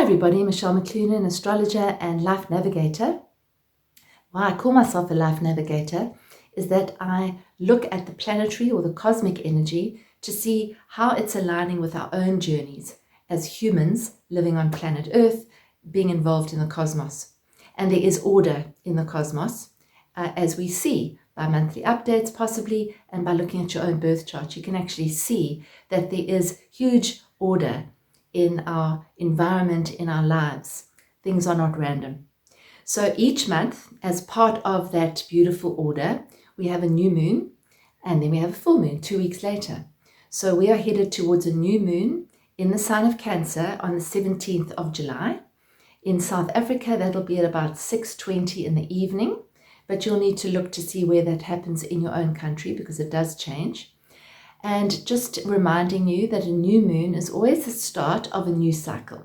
everybody, Michelle McClunan, astrologer and life navigator. Why I call myself a life navigator is that I look at the planetary or the cosmic energy to see how it's aligning with our own journeys as humans living on planet Earth, being involved in the cosmos. And there is order in the cosmos, as we see by monthly updates possibly, and by looking at your own birth chart. You can actually see that there is huge order in our environment, in our lives. Things are not random. So each month, as part of that beautiful order, we have a new moon, and then we have a full moon 2 weeks later. So we are headed towards a new moon in the sign of Cancer on the 17th of July. In South Africa, that'll be at about 6:20 in the evening, but you'll need to look to see where that happens in your own country because it does change. And just reminding you that a new moon is always the start of a new cycle.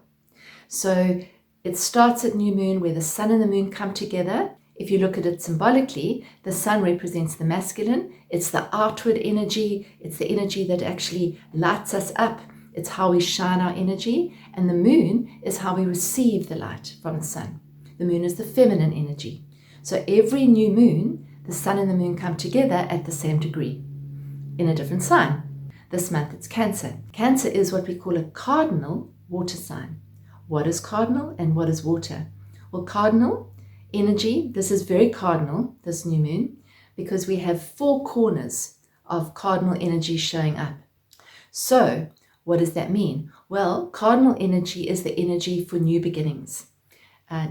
So it starts at new moon where the sun and the moon come together. If you look at it symbolically, the sun represents the masculine. It's the outward energy. It's the energy that actually lights us up. It's how we shine our energy. And the moon is how we receive the light from the sun. The moon is the feminine energy. So every new moon, the sun and the moon come together at the same degree in a different sign. This month it's Cancer. Cancer is what we call a cardinal water sign. What is cardinal and what is water? Well, cardinal energy, this is very cardinal, this new moon, because we have 4 corners of cardinal energy showing up. So what does that mean? Well, cardinal energy is the energy for new beginnings,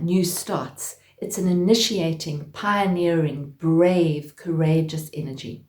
new starts. It's an initiating, pioneering, brave, courageous energy.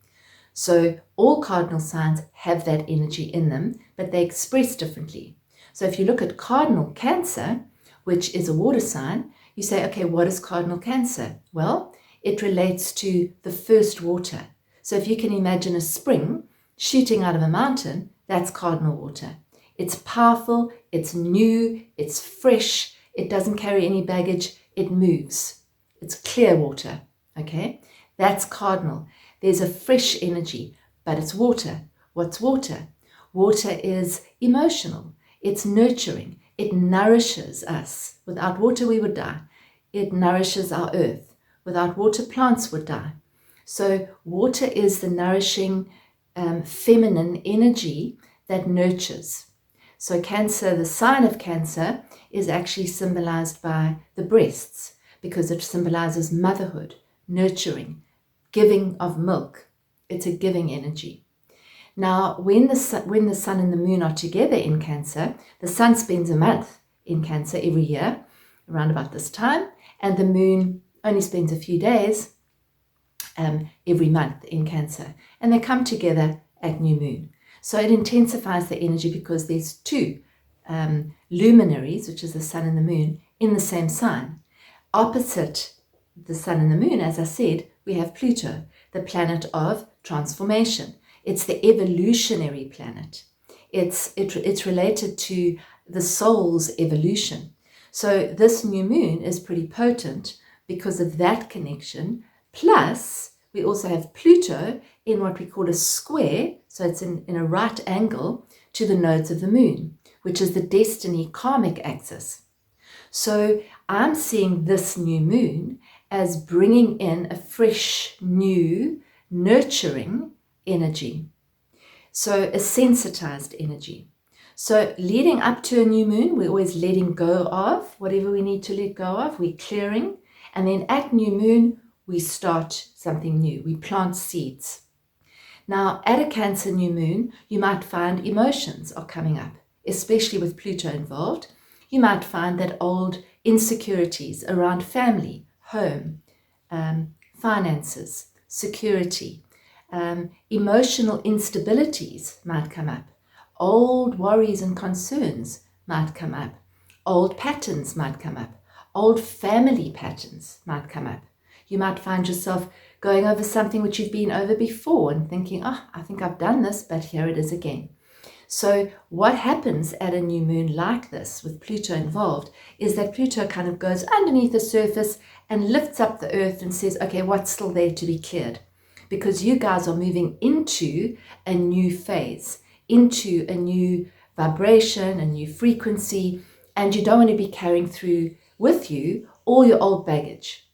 So all cardinal signs have that energy in them, but they express differently. So if you look at cardinal Cancer, which is a water sign, you say, okay, what is cardinal Cancer? Well, it relates to the first water. So if you can imagine a spring shooting out of a mountain, that's cardinal water. It's powerful, it's new, it's fresh, it doesn't carry any baggage, it moves. It's clear water, okay? That's cardinal. There's a fresh energy, but it's water. What's water? Water is emotional. It's nurturing. It nourishes us. Without water, we would die. It nourishes our earth. Without water, plants would die. So water is the nourishing feminine energy that nurtures. So Cancer, the sign of Cancer, is actually symbolized by the breasts because it symbolizes motherhood, nurturing, giving of milk. It's a giving energy. Now, when the sun and the moon are together in Cancer, the sun spends a month in Cancer every year, around about this time, and the moon only spends a few days every month in Cancer. And they come together at new moon. So it intensifies the energy because there's 2 luminaries, which is the sun and the moon, in the same sign. Opposite the sun and the moon, as I said, we have Pluto, the planet of transformation. It's the evolutionary planet. It's related to the soul's evolution. So this new moon is pretty potent because of that connection. Plus, we also have Pluto in what we call a square. So it's in a right angle to the nodes of the moon, which is the destiny karmic axis. So I'm seeing this new moon as bringing in a fresh, new, nurturing energy. So a sensitized energy. So leading up to a new moon, we're always letting go of whatever we need to let go of. We're clearing. And then at new moon, we start something new. We plant seeds. Now, at a Cancer new moon, you might find emotions are coming up, especially with Pluto involved. You might find that old insecurities around family, home, finances, security, emotional instabilities might come up. Old worries and concerns might come up. Old patterns might come up. Old family patterns might come up. You might find yourself going over something which you've been over before and thinking, I think I've done this, but here it is again. So what happens at a new moon like this with Pluto involved is that Pluto kind of goes underneath the surface and lifts up the earth and says, okay, what's still there to be cleared? Because you guys are moving into a new phase, into a new vibration, a new frequency, and you don't want to be carrying through with you all your old baggage.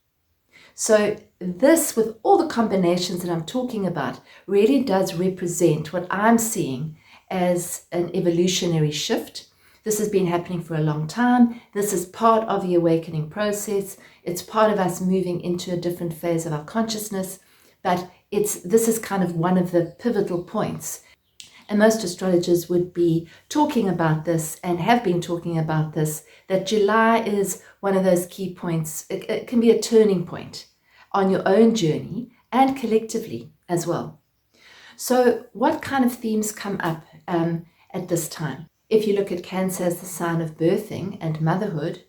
So this, with all the combinations that I'm talking about, really does represent what I'm seeing as an evolutionary shift. This has been happening for a long time. This is part of the awakening process. It's part of us moving into a different phase of our consciousness, but this is kind of one of the pivotal points. And most astrologers would be talking about this and have been talking about this, that July is one of those key points. It can be a turning point on your own journey and collectively as well. So what kind of themes come up at this time? If you look at Cancer as the sign of birthing and motherhood,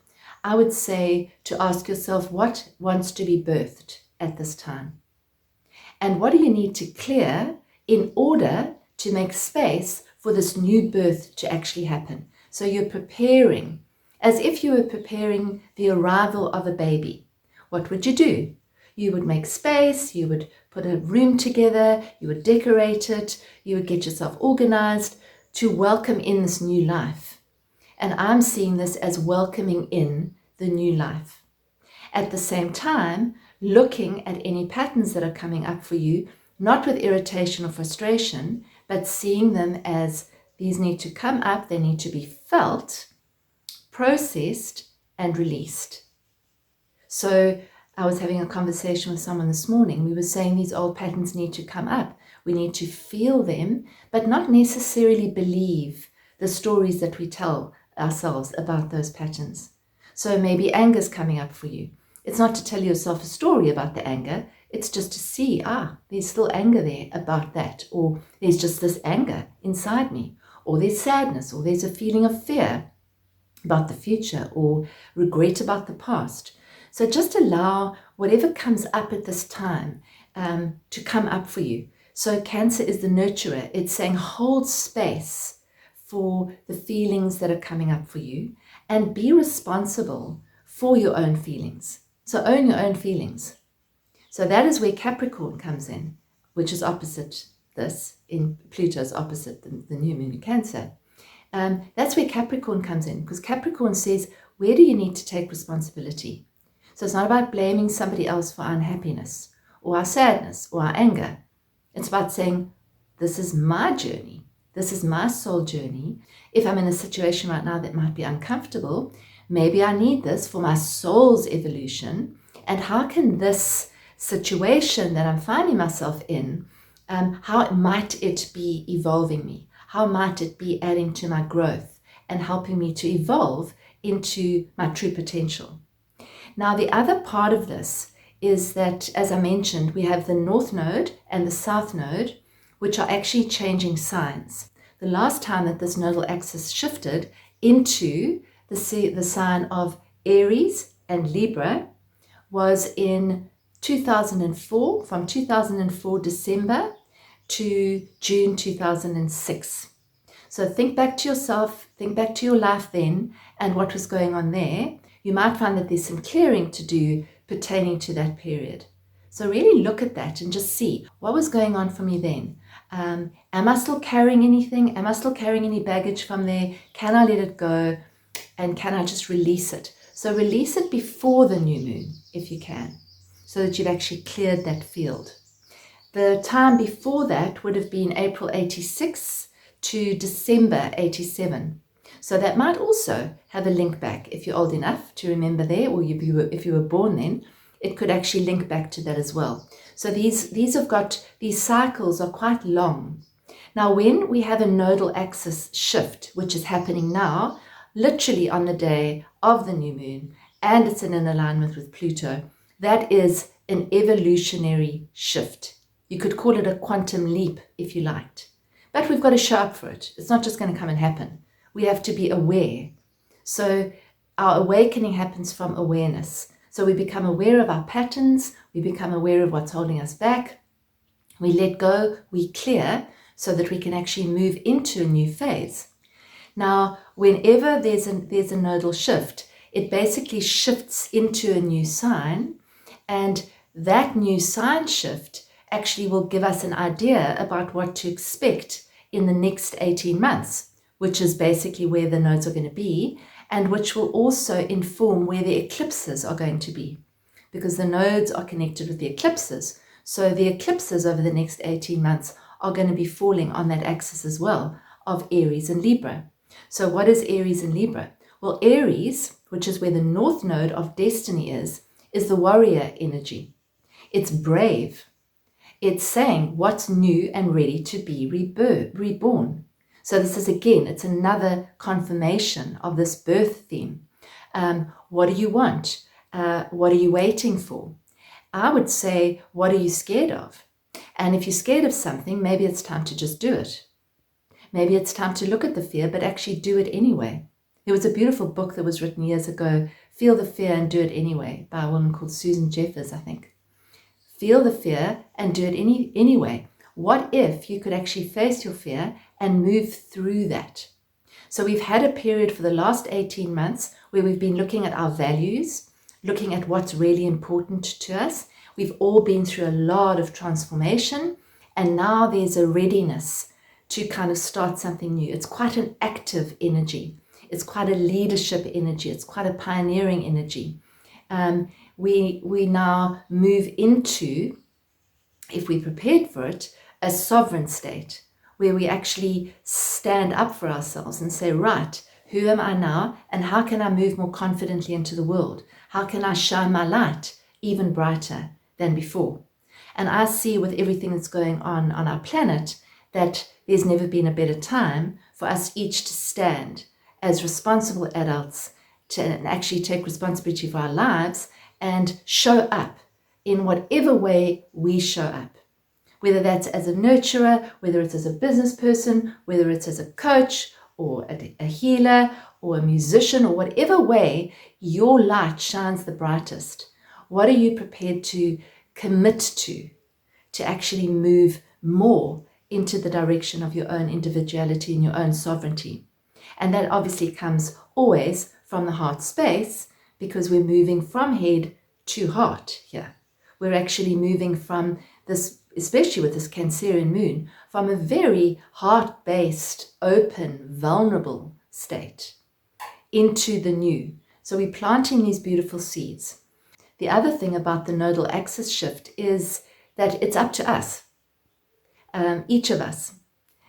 I would say to ask yourself what wants to be birthed at this time. And what do you need to clear in order to make space for this new birth to actually happen? So you're preparing, as if you were preparing the arrival of a baby. What would you do? You would make space, you would put a room together, you would decorate it, you would get yourself organized to welcome in this new life. And I'm seeing this as welcoming in the new life. At the same time, looking at any patterns that are coming up for you, not with irritation or frustration, but seeing them as these need to come up, they need to be felt, processed, and released. So I was having a conversation with someone this morning. We were saying these old patterns need to come up. We need to feel them, but not necessarily believe the stories that we tell ourselves about those patterns. So maybe anger's coming up for you. It's not to tell yourself a story about the anger. It's just to see, there's still anger there about that, or there's just this anger inside me, or there's sadness, or there's a feeling of fear about the future, or regret about the past. So just allow whatever comes up at this time to come up for you. So Cancer is the nurturer. It's saying hold space for the feelings that are coming up for you and be responsible for your own feelings. So own your own feelings. So that is where Capricorn comes in, which is opposite this. In Pluto is opposite the new moon in Cancer. That's where Capricorn comes in, because Capricorn says, where do you need to take responsibility? So it's not about blaming somebody else for our unhappiness or our sadness or our anger. It's about saying, this is my journey. This is my soul journey. If I'm in a situation right now that might be uncomfortable, maybe I need this for my soul's evolution. And how can this situation that I'm finding myself in, how might it be evolving me? How might it be adding to my growth and helping me to evolve into my true potential? Now, the other part of this is that, as I mentioned, we have the North Node and the South Node, which are actually changing signs. The last time that this nodal axis shifted into the sign of Aries and Libra was in 2004, from 2004 December to June 2006. So think back to yourself, think back to your life then and what was going on there. You might find that there's some clearing to do pertaining to that period. So really look at that and just see what was going on for me then. Am I still carrying anything? Am I still carrying any baggage from there? Can I let it go? And can I just release it? So release it before the new moon, if you can, so that you've actually cleared that field. The time before that would have been April 86 to December 87. So that might also have a link back if you're old enough to remember there, or if you were born then, it could actually link back to that as well. So these cycles are quite long. Now, when we have a nodal axis shift, which is happening now, literally on the day of the new moon, and it's in an alignment with Pluto, that is an evolutionary shift. You could call it a quantum leap if you liked. But we've got to show up for it. It's not just going to come and happen. We have to be aware. So our awakening happens from awareness. So we become aware of our patterns, we become aware of what's holding us back, we let go, we clear, so that we can actually move into a new phase. Now, whenever there's a nodal shift, it basically shifts into a new sign, and that new sign shift actually will give us an idea about what to expect in the next 18 months, which is basically where the nodes are going to be. and which will also inform where the eclipses are going to be, because the nodes are connected with the eclipses. So the eclipses over the next 18 months are going to be falling on that axis as well of Aries and Libra. So what is Aries and Libra? Well, Aries, which is where the north node of destiny is the warrior energy. It's brave. It's saying what's new and ready to be reborn. So this is, again, it's another confirmation of this birth theme. What do you want? What are you waiting for? I would say, what are you scared of? And if you're scared of something, maybe it's time to just do it. Maybe it's time to look at the fear, but actually do it anyway. There was a beautiful book that was written years ago, Feel the Fear and Do It Anyway, by a woman called Susan Jeffers, I think. Feel the fear and do it anyway. What if you could actually face your fear and move through that? So we've had a period for the last 18 months where we've been looking at our values, looking at what's really important to us. We've all been through a lot of transformation, and now there's a readiness to kind of start something new. It's quite an active energy. It's quite a leadership energy. It's quite a pioneering energy. We now move into, if we're prepared for it, a sovereign state where we actually stand up for ourselves and say, right, who am I now, and how can I move more confidently into the world? How can I shine my light even brighter than before? And I see with everything that's going on our planet that there's never been a better time for us each to stand as responsible adults to actually take responsibility for our lives and show up in whatever way we show up. Whether that's as a nurturer, whether it's as a business person, whether it's as a coach or a healer or a musician, or whatever way your light shines the brightest. What are you prepared to commit to actually move more into the direction of your own individuality and your own sovereignty? And that obviously comes always from the heart space, because we're moving from head to heart here. We're actually moving from this, especially with this Cancerian moon, from a very heart-based, open, vulnerable state into the new. So we're planting these beautiful seeds. The other thing about the nodal axis shift is that it's up to us, each of us,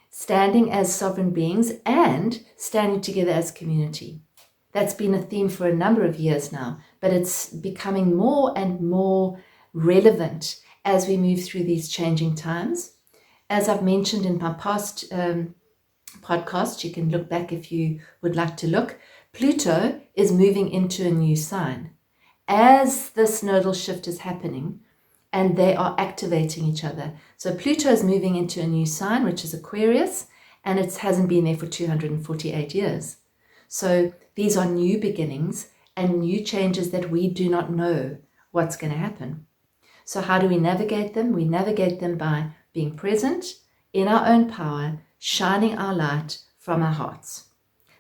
standing as sovereign beings and standing together as community. That's been a theme for a number of years now, but it's becoming more and more relevant as we move through these changing times. As I've mentioned in my past podcast, you can look back if you would like to look, Pluto is moving into a new sign. As this nodal shift is happening, and they are activating each other. So Pluto is moving into a new sign, which is Aquarius, and it hasn't been there for 248 years. So these are new beginnings and new changes that we do not know what's going to happen. So how do we navigate them? We navigate them by being present in our own power, shining our light from our hearts.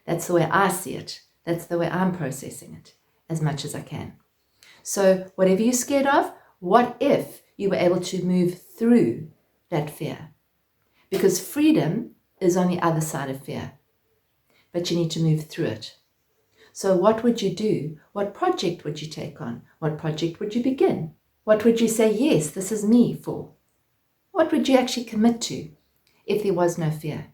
That's the way I see it. That's the way I'm processing it as much as I can. So whatever you're scared of, what if you were able to move through that fear? Because freedom is on the other side of fear, but you need to move through it. So what would you do? What project would you take on? What project would you begin? What would you say, yes, this is me for? What would you actually commit to if there was no fear?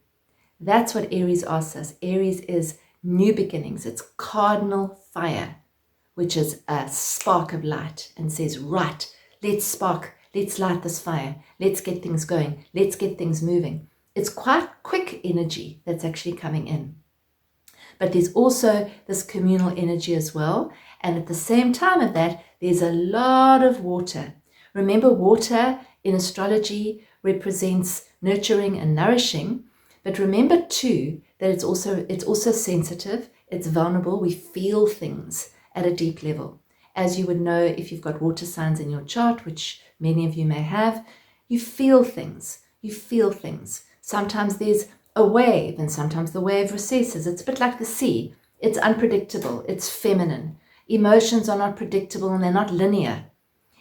That's what Aries asks us. Aries is new beginnings. It's cardinal fire, which is a spark of light, and says, right, let's light this fire. Let's get things going. Let's get things moving. It's quite quick energy that's actually coming in. But there's also this communal energy as well. And at the same time of that, there's a lot of water. Remember, water in astrology represents nurturing and nourishing. But remember too, that it's also sensitive. It's vulnerable. We feel things at a deep level. As you would know if you've got water signs in your chart, which many of you may have, you feel things. You feel things. Sometimes there's a wave, and sometimes the wave recesses. It's a bit like the sea. It's unpredictable. It's feminine. Emotions are not predictable, and they're not linear.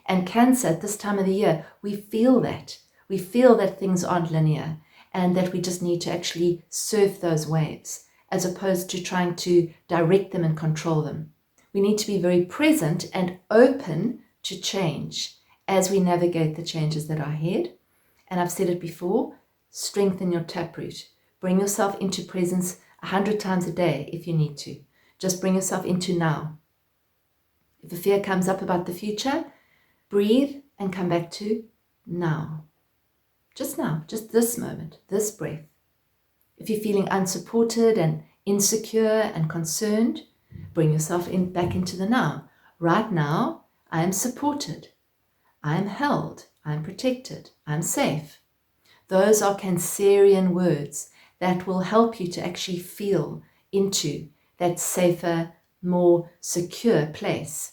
And Cancer, at this time of the year, we feel that. We feel that things aren't linear, and that we just need to actually surf those waves as opposed to trying to direct them and control them. We need to be very present and open to change as we navigate the changes that are ahead. And I've said it before, strengthen your taproot. Bring yourself into presence 100 times a day if you need to. Just bring yourself into now. If a fear comes up about the future, breathe and come back to now. Just now, just this moment, this breath. If you're feeling unsupported and insecure and concerned, bring yourself back into the now. Right now, I am supported. I am held. I am protected. I am safe. Those are Cancerian words that will help you to actually feel into that safer, more secure place.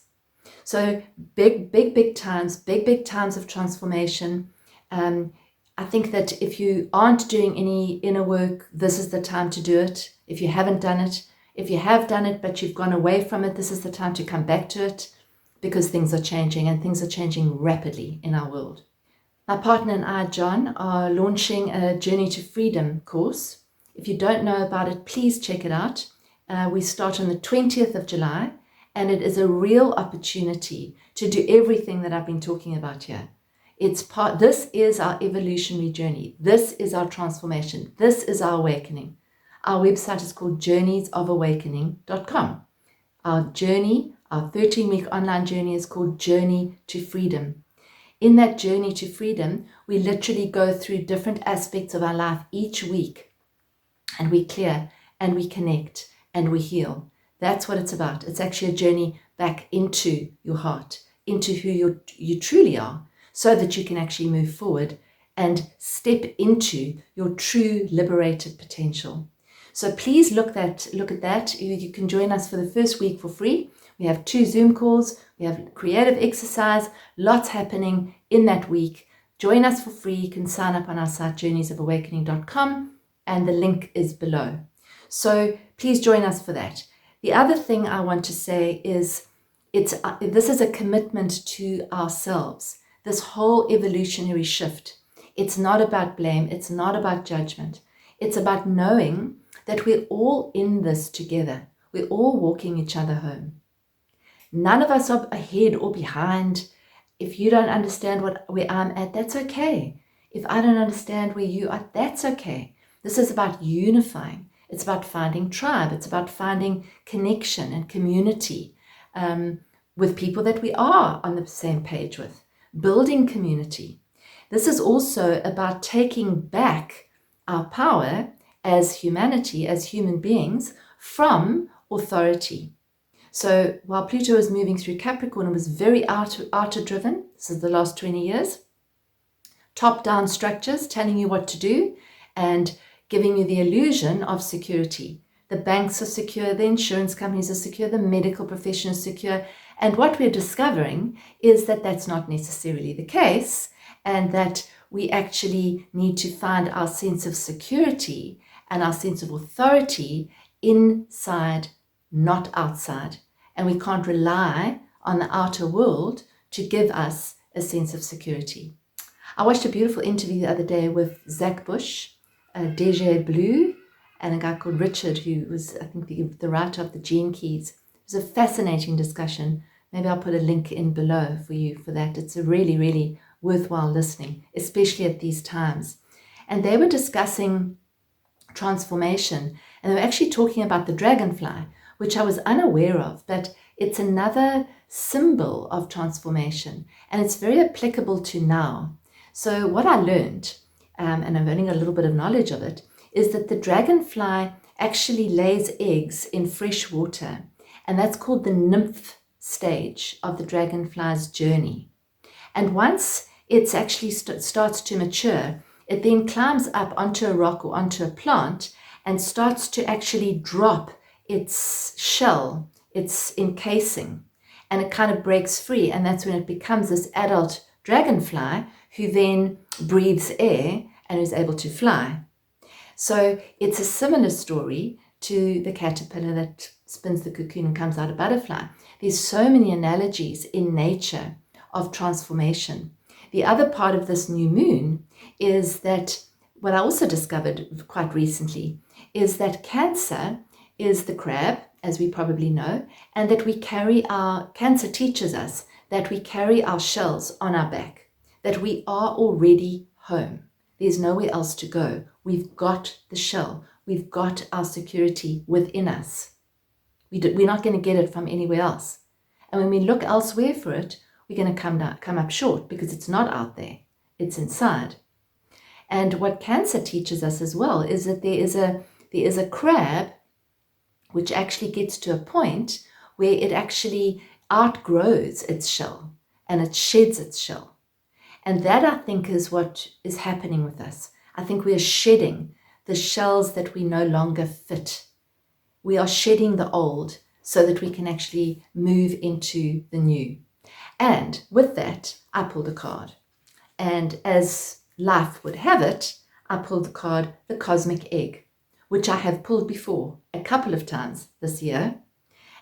So big times of transformation. I think that if you aren't doing any inner work, this is the time to do it. If you haven't done it, if you have done it, but you've gone away from it, this is the time to come back to it, because things are changing, and things are changing rapidly in our world. My partner and I, John, are launching a Journey to Freedom course. If you don't know about it, please check it out. We start on the 20th of July, and it is a real opportunity to do everything that I've been talking about here. This is our evolutionary journey. This is our transformation. This is our awakening. Our website is called journeysofawakening.com. Our journey, our 13-week online journey, is called Journey to Freedom. In that journey to freedom, we literally go through different aspects of our life each week, and we clear and we connect and we heal. That's what it's about. It's actually a journey back into your heart, into who you truly are, so that you can actually move forward and step into your true liberated potential. So please look at that. You can join us for the first week for free. We have 2 Zoom calls. We have creative exercise, lots happening in that week. Join us for free. You can sign up on our site, journeysofawakening.com, and the link is below. So please join us for that. The other thing I want to say is this is a commitment to ourselves. This whole evolutionary shift. It's not about blame. It's not about judgment. It's about knowing that we're all in this together. We're all walking each other home. None of us are ahead or behind. If you don't understand where I'm at, that's okay. If I don't understand where you are, that's okay. This is about unifying. It's about finding tribe. It's about finding connection and community with people that we are on the same page with. Building community. This is also about taking back our power as humanity, as human beings, from authority. So while Pluto was moving through Capricorn, it was very outer driven. This is the last 20 years. Top-down structures telling you what to do and giving you the illusion of security. The banks are secure, the insurance companies are secure, the medical profession is secure. And what we're discovering is that that's not necessarily the case, and that we actually need to find our sense of security and our sense of authority inside, not outside. And we can't rely on the outer world to give us a sense of security. I watched a beautiful interview the other day with Zach Bush, DG Blue, and a guy called Richard, who was, I think, the writer of the Gene Keys. It was a fascinating discussion. Maybe I'll put a link in below for you for that. It's a really, really worthwhile listening, especially at these times. And they were discussing transformation, and they were actually talking about the dragonfly, which I was unaware of, but it's another symbol of transformation, and it's very applicable to now. So what I learned, and I'm learning a little bit of knowledge of it, is that the dragonfly actually lays eggs in fresh water, and that's called the nymph stage of the dragonfly's journey. And once it's actually starts to mature, it then climbs up onto a rock or onto a plant and starts to actually drop its shell, its encasing, and it kind of breaks free, and that's when it becomes this adult dragonfly who then breathes air and is able to fly. So it's a similar story to the caterpillar that spins the cocoon and comes out a butterfly. There's so many analogies in nature of transformation. The other part of this new moon is that what I also discovered quite recently is that Cancer is the crab, as we probably know, and that we carry Cancer teaches us that we carry our shells on our back, that we are already home. There's nowhere else to go. We've got the shell. We've got our security within us. We're not going to get it from anywhere else. And when we look elsewhere for it, we're going to come up short because it's not out there. It's inside. And what Cancer teaches us as well is that there is a crab which actually gets to a point where it actually outgrows its shell and it sheds its shell. And that, I think, is what is happening with us. I think we are shedding the shells that we no longer fit. We are shedding the old so that we can actually move into the new. And with that, I pulled a card. And as life would have it, I pulled the card, the Cosmic Egg, which I have pulled before a couple of times this year.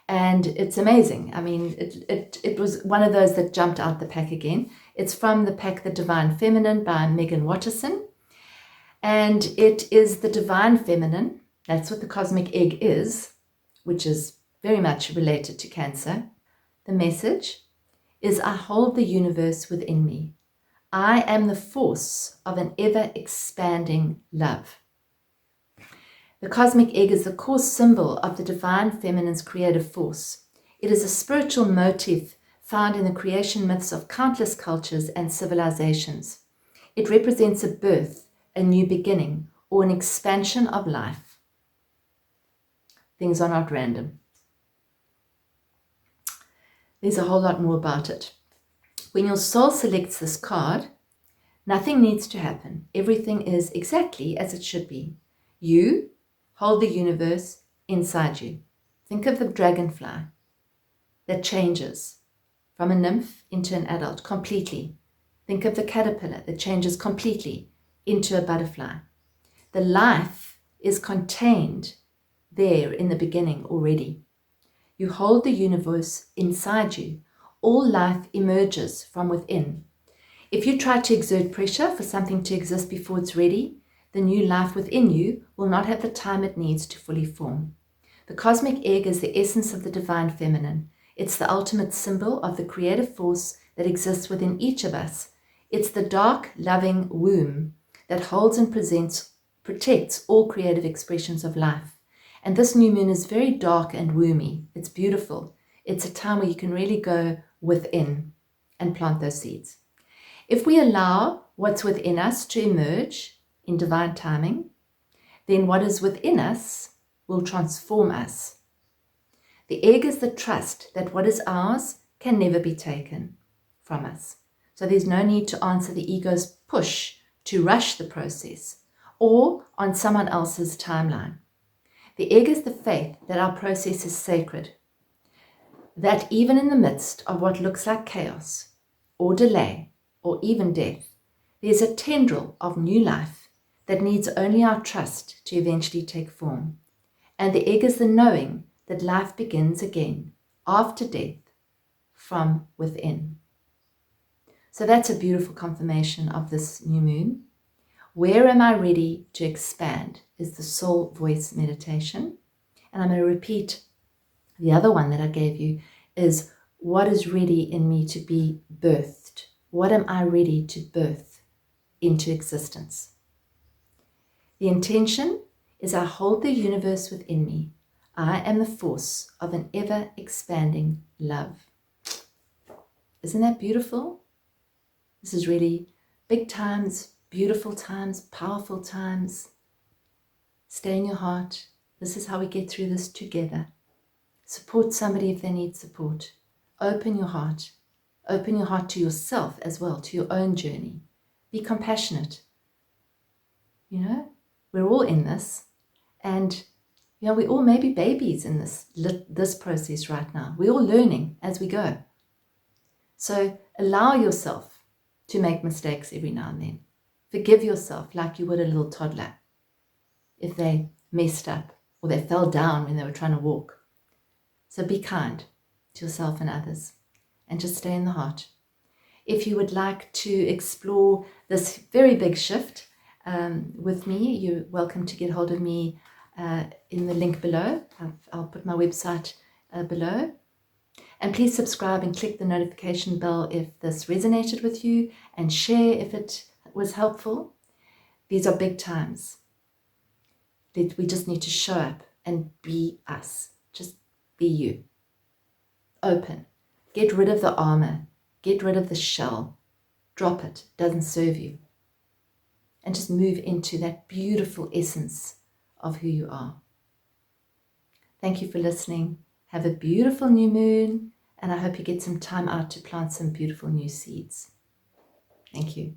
And it's amazing. I mean, it was one of those that jumped out the pack again. It's from the pack The Divine Feminine by Megan Watterson. And it is the Divine Feminine. That's what the Cosmic Egg is, which is very much related to Cancer. The message is, I hold the universe within me. I am the force of an ever-expanding love. The Cosmic Egg is the core symbol of the Divine Feminine's creative force. It is a spiritual motif found in the creation myths of countless cultures and civilizations. It represents a birth, a new beginning, or an expansion of life. Things are not random. There's a whole lot more about it. When your soul selects this card, nothing needs to happen. Everything is exactly as it should be. You hold the universe inside you. Think of the dragonfly that changes from a nymph into an adult completely. Think of the caterpillar that changes completely into a butterfly. The life is contained there in the beginning already. You hold the universe inside you. All life emerges from within. If you try to exert pressure for something to exist before it's ready, the new life within you will not have the time it needs to fully form. The Cosmic Egg is the essence of the Divine Feminine. It's the ultimate symbol of the creative force that exists within each of us. It's the dark, loving womb that holds and protects all creative expressions of life. And this new moon is very dark and womby. It's beautiful. It's a time where you can really go within and plant those seeds. If we allow what's within us to emerge in divine timing, then what is within us will transform us. The egg is the trust that what is ours can never be taken from us. So there's no need to answer the ego's push to rush the process or on someone else's timeline. The egg is the faith that our process is sacred, that even in the midst of what looks like chaos or delay or even death, there's a tendril of new life that needs only our trust to eventually take form. And the egg is the knowing that life begins again after death from within. So that's a beautiful confirmation of this new moon. Where am I ready to expand is the soul voice meditation. And I'm going to repeat the other one that I gave you is, what is ready in me to be birthed? What am I ready to birth into existence? The intention is, I hold the universe within me. I am the force of an ever-expanding love. Isn't that beautiful? This is really big times, beautiful times, powerful times. Stay in your heart. This is how we get through this together. Support somebody if they need support. Open your heart. Open your heart to yourself as well, to your own journey. Be compassionate. You know, we're all in this. And, you know, we all may be babies in this process right now. We're all learning as we go. So allow yourself to make mistakes every now and then. Forgive yourself like you would a little toddler if they messed up or they fell down when they were trying to walk. So be kind to yourself and others and just stay in the heart. If you would like to explore this very big shift with me, you're welcome to get hold of me in the link below. I'll put my website below. And please subscribe and click the notification bell if this resonated with you, and share if it was helpful. These are big times. We just need to show up and be us. Just be you. Open. Get rid of the armor. Get rid of the shell. Drop it. It doesn't serve you. And just move into that beautiful essence of who you are. Thank you for listening. Have a beautiful new moon, and I hope you get some time out to plant some beautiful new seeds. Thank you.